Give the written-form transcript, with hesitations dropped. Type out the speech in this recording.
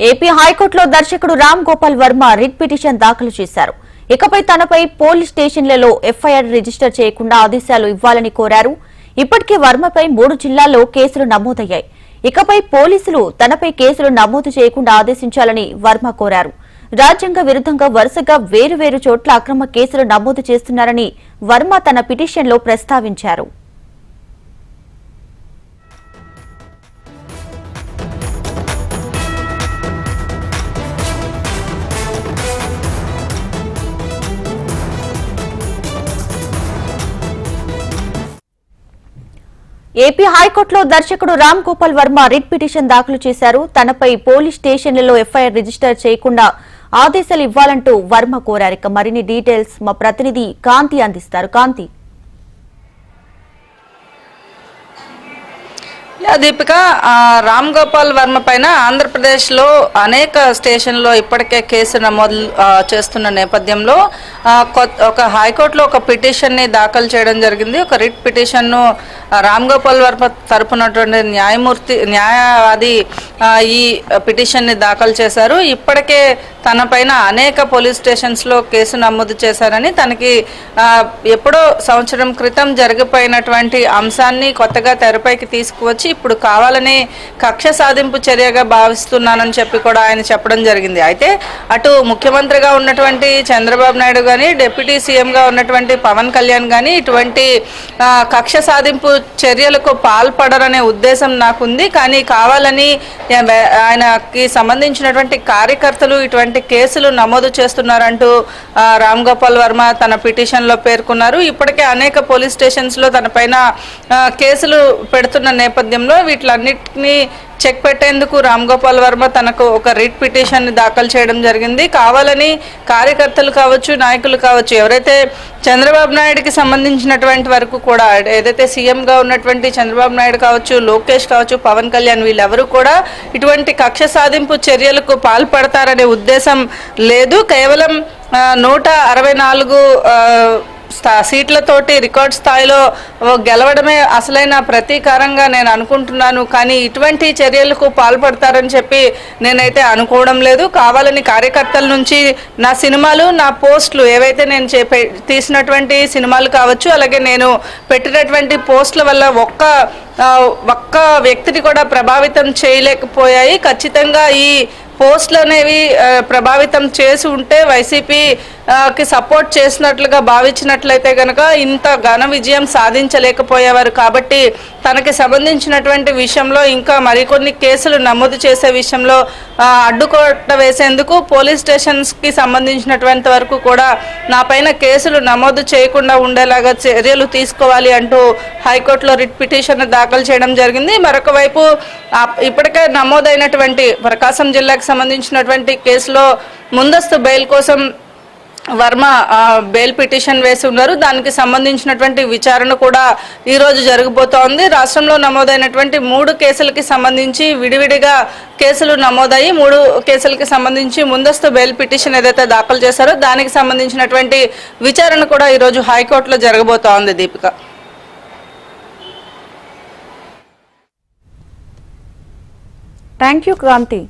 AP హైకోర్టులో దర్శకుడు Ram Gopal Varma writ petition దాఖలు చేశారు. ఇకపై తనపై పోలీస్ స్టేషన్లలో ఎఫ్ఐఆర్ రిజిస్టర్ చేయకుండా ఆదేశాలు ఇవ్వాలని కోరారు. ఇప్పటికే వర్మపై 3 జిల్లాల్లో కేసులు నమోదయ్యాయి. ఇకపై పోలీసులు తనపై కేసులు నమోదు చేయకుండా ఆదేశించాలని వర్మ కోరారు. రాజ్యాంగ విరుద్ధంగా వరుసగా వేరువేరు చోట్ల అక్రమ కేసులు నమోదు చేస్తున్నారని వర్మ తన పిటిషన్లో ప్రస్తావించారు. ఏపీ హైకోర్టులో దర్శకుడు రామ్ గోపాల్ వర్మ రిట్ పిటిషన్ దాఖలు చేశారు. తనపై పోలీస్ స్టేషన్లలో ఎఫ్ఐఆర్ రిజిస్టర్ చేయకుండా ఆదేశాలు ఇవ్వాలంటూ వర్మ కోరారు. ఇక మరిన్ని డీటెయిల్స్ మా ప్రతినిధి కాంతి అందిస్తారు. కాంతి. దీపిక, రామ్ గోపాల్ వర్మ పైన ఆంధ్రప్రదేశ్లో అనేక స్టేషన్లో ఇప్పటికే కేసు నమోదు చేస్తున్న నేపథ్యంలో ఒక హైకోర్టులో ఒక పిటిషన్ని దాఖలు చేయడం జరిగింది. ఒక రిట్ పిటిషన్ను రామ్ గోపాల్ వర్మ తరపునటువంటి న్యాయవాది ఈ పిటిషన్ని దాఖలు చేశారు. ఇప్పటికే తన పైన అనేక పోలీస్ స్టేషన్స్లో కేసు నమోదు చేశారని, తనకి ఎప్పుడో సంవత్సరం క్రితం జరిగిపోయినటువంటి అంశాన్ని కొత్తగా తెరపైకి తీసుకువచ్చి ఇప్పుడు కావాలని కక్ష సాధింపు చర్యగా భావిస్తున్నానని చెప్పి కూడా ఆయన చెప్పడం జరిగింది. అయితే అటు ముఖ్యమంత్రిగా ఉన్నటువంటి చంద్రబాబు నాయుడు కానీ, డిప్యూటీ సీఎంగా ఉన్నటువంటి పవన్ కళ్యాణ్ కానీ ఇటువంటి కక్ష సాధింపు చర్యలకు పాల్పడరనే ఉద్దేశం నాకుంది. కానీ కావాలని ఆయనకి సంబంధించినటువంటి కార్యకర్తలు ఇటువంటి కేసులు నమోదు చేస్తున్నారంటూ రామ్ గోపాల్ వర్మ తన పిటిషన్లో పేర్కొన్నారు. ఇప్పటికే అనేక పోలీస్ స్టేషన్స్లో తన పైన కేసులు పెడుతున్న నేపథ్యంలో వీటిలన్నిటినీ చెక్ పెట్టేందుకు రామ్ గోపాల్ వర్మ తనకు ఒక రిట్ పిటిషన్ దాఖలు చేయడం జరిగింది. కావాలని కార్యకర్తలు కావచ్చు, నాయకులు కావచ్చు, ఎవరైతే చంద్రబాబు నాయుడుకి సంబంధించినటువంటి వరకు కూడా, ఏదైతే సీఎంగా ఉన్నటువంటి చంద్రబాబు నాయుడు కావచ్చు, లోకేష్ కావచ్చు, పవన్ కళ్యాణ్, వీళ్ళెవరూ కూడా ఇటువంటి కక్ష సాధింపు చర్యలకు పాల్పడతారనే ఉద్దేశం లేదు. కేవలం 164 సీట్లతోటి రికార్డ్ స్థాయిలో గెలవడమే అసలైన ప్రతీకారంగా నేను అనుకుంటున్నాను. కానీ ఇటువంటి చర్యలకు పాల్పడతారని చెప్పి నేనైతే అనుకోవడం లేదు. కావాలని కార్యకర్తల నుంచి నా సినిమాలు, నా పోస్టులు, ఏవైతే నేను తీసినటువంటి సినిమాలు కావచ్చు, అలాగే నేను పెట్టినటువంటి పోస్టుల వల్ల ఒక్క వ్యక్తిని కూడా ప్రభావితం చేయలేకపోయాయి. ఖచ్చితంగా ఈ పోస్టులు అనేవి ప్రభావితం చేసి ఉంటే వైసీపీకి సపోర్ట్ చేసినట్లుగా భావించినట్లయితే కనుక ఇంత ఘన విజయం సాధించలేకపోయేవారు. కాబట్టి తనకి సంబంధించినటువంటి విషయంలో ఇంకా మరికొన్ని కేసులు నమోదు చేసే విషయంలో అడ్డుకోట వేసేందుకు పోలీస్ స్టేషన్స్కి సంబంధించినటువంటి వరకు కూడా నా పైన కేసులు నమోదు చేయకుండా ఉండేలాగా చర్యలు తీసుకోవాలి అంటూ హైకోర్టులో రిట్ పిటిషన్ దాఖలు చేయడం జరిగింది. మరొక వైపు ఇప్పటికే నమోదైనటువంటి ప్రకాశం జిల్లాకు సంబంధించినటువంటి కేసులో ముందస్తు బెయిల్ కోసం వర్మ బెయిల్ పిటిషన్ వేసి ఉన్నారు. దానికి సంబంధించినటువంటి విచారణ కూడా ఈరోజు జరగబోతోంది. రాష్ట్రంలో నమోదైనటువంటి 3 కేసులకి సంబంధించి విడివిడిగా కేసులు నమోదయ్యి 3 కేసులకి సంబంధించి ముందస్తు బెయిల్ పిటిషన్ ఏదైతే దాఖలు చేశారో దానికి సంబంధించినటువంటి విచారణ కూడా ఈరోజు హైకోర్టులో జరగబోతోంది. దీపిక. Thank you Kanthi.